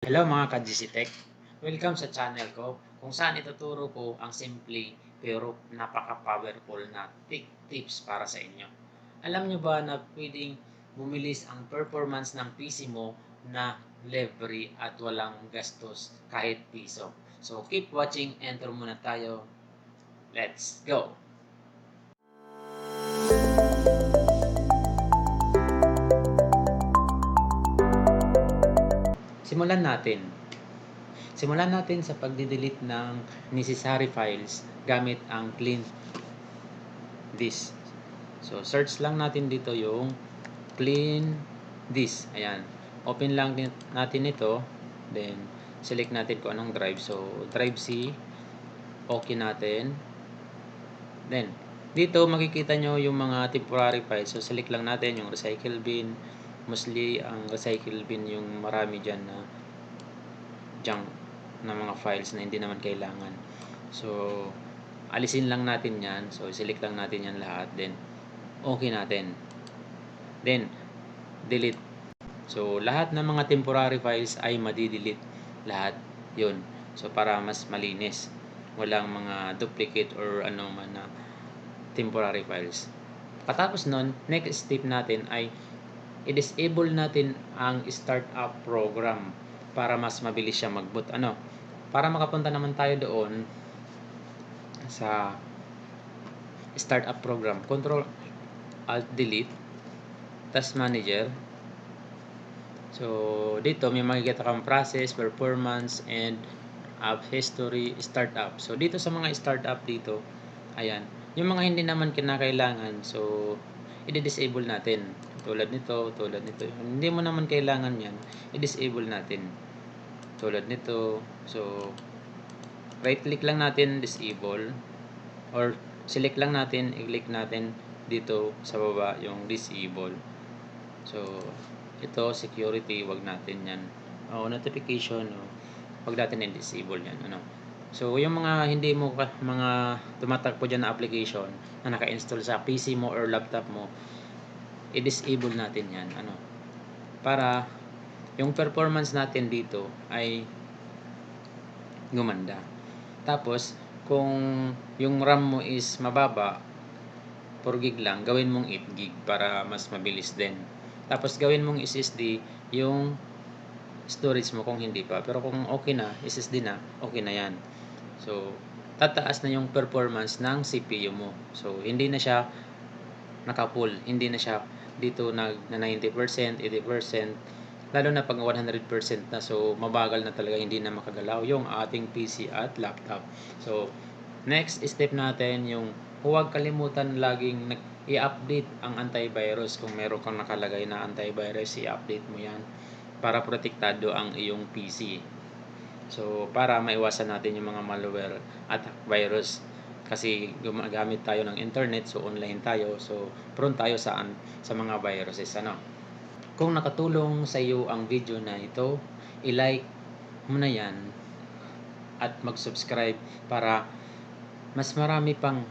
Hello mga ka-GC Tech! Welcome sa channel ko kung saan ituturo ko ang simple pero napaka-powerful na tech tips para sa inyo. Alam nyo ba na pwedeng bumilis ang performance ng PC mo na libre at walang gastos kahit piso? So keep watching, enter muna tayo. Let's go! Simulan natin. Simulan natin sa pagdidelete ng necessary files gamit ang clean disk. So, search lang natin dito yung clean disk. Ayan. Open lang natin ito. Then, select natin kung anong drive. So, drive C. Okay natin. Then, dito makikita nyo yung mga temporary files. So, select lang natin yung recycle bin. Mostly, ang recycle bin yung marami dyan na junk na mga files na hindi naman kailangan. So, alisin lang natin yan. So, select lang natin yan lahat. Then, okay natin. Then, delete. So, lahat ng mga temporary files ay madi-delete. Lahat yun. So, para mas malinis. Walang mga duplicate or ano man na temporary files. Katapos nun, next step natin ay i-disable natin ang startup program para mas mabilis siya mag-boot. Para makapunta naman tayo doon sa startup program, Control Alt Delete, Task Manager. So, dito may makikita kang process, performance, and app history, startup. So, dito sa mga startup dito, ayan, yung mga hindi naman kinakailangan, so, i-disable natin. Tulad nito. Hindi mo naman kailangan yan, i-disable natin. Tulad nito. So, right click lang natin, disable, or select lang natin, i-click natin dito sa baba yung disable. So, ito security, wag natin yan. Notification, wag natin i-disable yan. So, yung mga hindi mo mga tumatakbo dyan na application na naka-install sa PC mo or laptop mo, i-disable natin yan. Para yung performance natin dito ay gumanda. Tapos, kung yung RAM mo is mababa, 4 gig lang, gawin mong 8 gig para mas mabilis din. Tapos, gawin mong SSD yung storage mo kung hindi pa. Pero kung okay na, SSD na, okay na yan. So, tataas na yung performance ng CPU mo. So, hindi na siya naka-full. Hindi na siya dito na 90%, 80%. Lalo na pag 100% na. So, mabagal na talaga. Hindi na makagalaw yung ating PC at laptop. So, next step natin yung huwag kalimutan laging i-update ang antivirus. Kung meron kang nakalagay na antivirus, i-update mo yan para protektado ang iyong PC. So, para maiwasan natin yung mga malware at virus. Kasi gumagamit tayo ng internet, so online tayo, so prone tayo sa mga viruses. Kung nakatulong sa iyo ang video na ito, i-like mo na yan at mag-subscribe para mas marami pang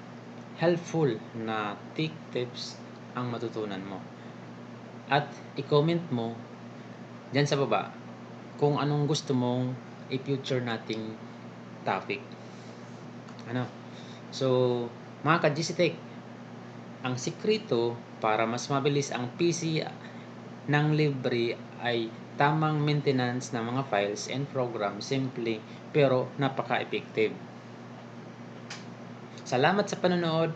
helpful na tech tips ang matutunan mo. At i-comment mo dyan sa baba kung anong gusto mong i-future nating topic. So, mga ka-GC Tech, ang sikreto para mas mabilis ang PC ng libre ay tamang maintenance ng mga files and programs, simple pero napaka-effective. Salamat sa panonood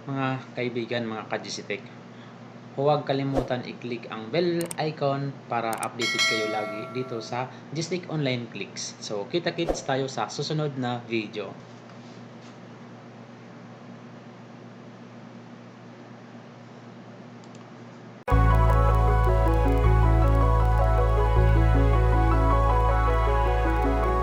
mga kaibigan, mga ka-GC Tech. Huwag kalimutan i-click ang bell icon para updated kayo lagi dito sa GC Tech Online Clicks. So, kita-kits tayo sa susunod na video.